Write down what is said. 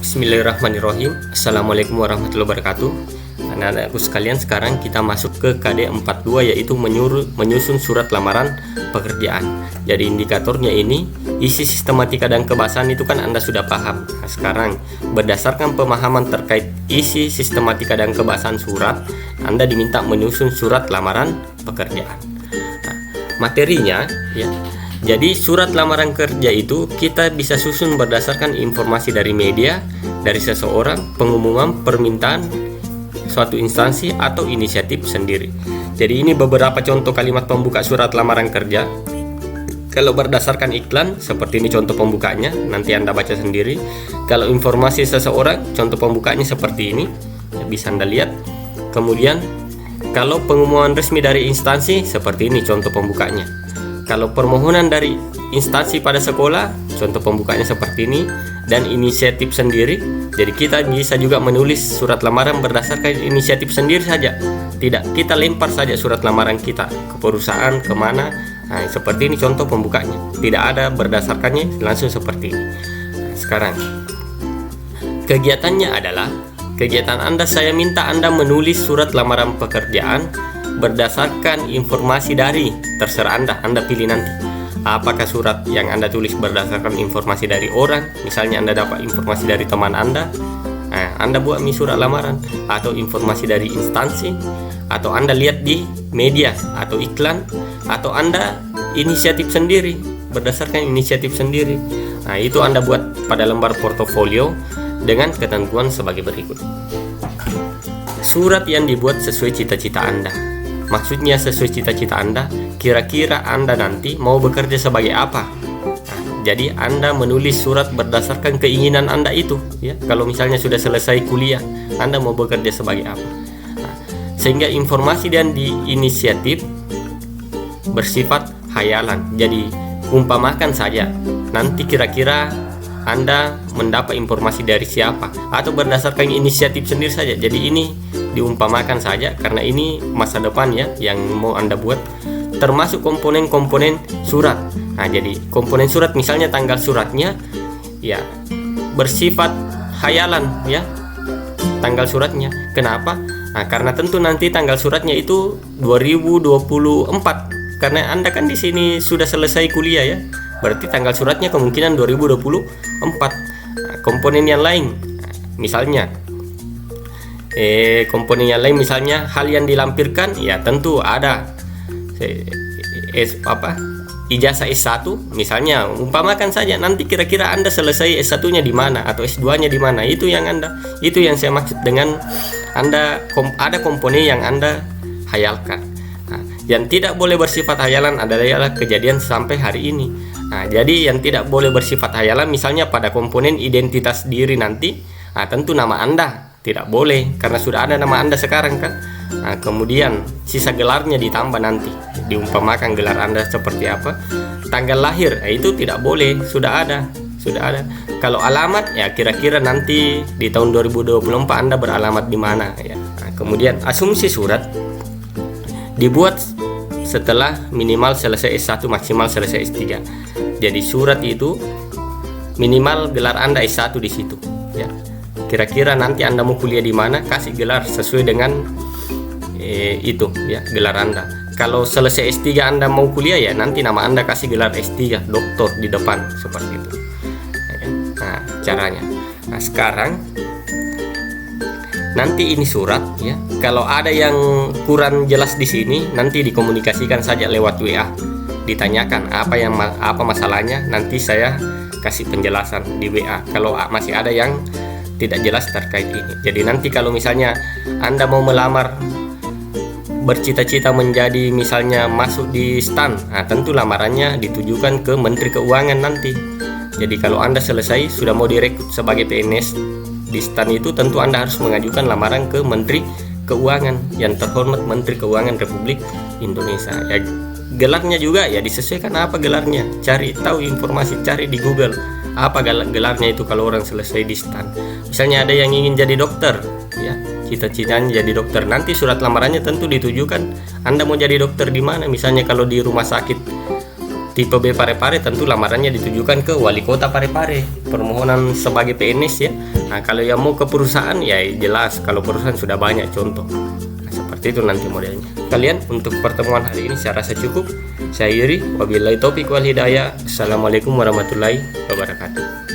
Bismillahirrahmanirrahim. Assalamualaikum warahmatullahi wabarakatuh. Anak-anakku sekalian, sekarang kita masuk ke KD 42, yaitu menyusun surat lamaran pekerjaan. Jadi indikatornya ini, isi sistematika dan kebahasan itu kan Anda sudah paham. Nah, sekarang berdasarkan pemahaman terkait isi sistematika dan kebahasan surat, Anda diminta menyusun surat lamaran pekerjaan. Nah, materinya ya. Jadi surat lamaran kerja itu kita bisa susun berdasarkan informasi dari media, dari seseorang, pengumuman, permintaan, suatu instansi atau inisiatif sendiri. Jadi ini beberapa contoh kalimat pembuka surat lamaran kerja. Kalau berdasarkan iklan, seperti ini contoh pembukanya, nanti Anda baca sendiri. Kalau informasi seseorang, contoh pembukanya seperti ini, bisa Anda lihat. Kemudian kalau pengumuman resmi dari instansi, seperti ini contoh pembukanya. Kalau permohonan dari instansi pada sekolah, contoh pembukanya seperti ini, dan inisiatif sendiri. Jadi kita bisa juga menulis surat lamaran berdasarkan inisiatif sendiri saja. Tidak kita lempar saja surat lamaran kita ke perusahaan, kemana. Nah, seperti ini contoh pembukanya. Tidak ada berdasarkannya, langsung seperti ini. Nah, sekarang kegiatannya adalah, kegiatan Anda, saya minta Anda menulis surat lamaran pekerjaan berdasarkan informasi dari, terserah Anda pilih nanti. Apakah surat yang Anda tulis berdasarkan informasi dari orang, misalnya Anda dapat informasi dari teman Anda, nah, Anda buat surat lamaran, atau informasi dari instansi, atau Anda lihat di media atau iklan, atau Anda inisiatif sendiri, berdasarkan inisiatif sendiri. Nah, itu Anda buat pada lembar portofolio dengan ketentuan sebagai berikut. Surat yang dibuat sesuai cita-cita Anda. Maksudnya sesuai cita-cita Anda, kira-kira Anda nanti mau bekerja sebagai apa? Nah, jadi Anda menulis surat berdasarkan keinginan Anda itu, ya. Kalau misalnya sudah selesai kuliah, Anda mau bekerja sebagai apa? Nah, sehingga informasi dan di inisiatif bersifat hayalan. Jadi umpamakan saja, nanti kira-kira Anda mendapat informasi dari siapa, atau berdasarkan inisiatif sendiri saja. Jadi ini diumpamakan saja karena ini masa depan ya yang mau Anda buat, termasuk komponen-komponen surat. Nah, jadi komponen surat misalnya tanggal suratnya ya bersifat hayalan ya. Tanggal suratnya. Kenapa? Nah, karena tentu nanti tanggal suratnya itu 2024. Karena Anda kan di sini sudah selesai kuliah ya. Berarti tanggal suratnya kemungkinan 2024. Nah, komponen yang lain misalnya komponen yang lain misalnya hal yang dilampirkan ya tentu ada ijazah S1 misalnya, umpamakan saja nanti kira-kira Anda selesai S1-nya di mana atau S2-nya di mana. Itu yang saya maksud dengan Anda ada komponen yang Anda hayalkan. Nah, yang tidak boleh bersifat hayalan adalah kejadian sampai hari ini. Nah, jadi yang tidak boleh bersifat hayalan misalnya pada komponen identitas diri nanti, nah, tentu nama Anda tidak boleh karena sudah ada nama Anda sekarang kan. Nah, kemudian sisa gelarnya ditambah nanti, diumpamakan gelar Anda seperti apa. Tanggal lahir itu tidak boleh, sudah ada. Kalau alamat ya kira-kira nanti di tahun 2024 Anda beralamat di mana ya. Nah, kemudian asumsi surat dibuat setelah minimal selesai S1, maksimal selesai S3. Jadi surat itu minimal gelar Anda S1 di situ ya. Kira-kira nanti Anda mau kuliah di mana, kasih gelar sesuai dengan itu ya, gelar Anda. Kalau selesai S3 Anda mau kuliah ya nanti nama Anda kasih gelar S3 doktor di depan seperti itu. Nah, caranya. Nah, sekarang nanti ini surat ya. Kalau ada yang kurang jelas di sini nanti dikomunikasikan saja lewat WA. Ditanyakan apa masalahnya, nanti saya kasih penjelasan di WA. Kalau masih ada yang tidak jelas terkait ini. Jadi nanti kalau misalnya Anda mau melamar, bercita-cita menjadi misalnya masuk di STAN, nah tentu lamarannya ditujukan ke Menteri Keuangan nanti. Jadi kalau Anda selesai sudah mau direkrut sebagai PNS di STAN itu, tentu Anda harus mengajukan lamaran ke Menteri Keuangan, yang terhormat Menteri Keuangan Republik Indonesia. Ya, gelarnya juga ya disesuaikan apa gelarnya. Cari tahu informasi, cari di Google apa gelarnya itu kalau orang selesai di STAN. Misalnya ada yang ingin jadi dokter ya, cita-citanya jadi dokter, nanti surat lamarannya tentu ditujukan Anda mau jadi dokter di mana. Misalnya kalau di rumah sakit tipe B Parepare tentu lamarannya ditujukan ke wali kota Parepare, permohonan sebagai PNS ya. Nah kalau yang mau ke perusahaan ya jelas, kalau perusahaan sudah banyak contoh. Nah, seperti itu nanti modelnya. Kalian untuk pertemuan hari ini saya rasa cukup. Saya Yuri, wabillahi taufiq wal hidayah. Assalamualaikum warahmatullahi wabarakatuh.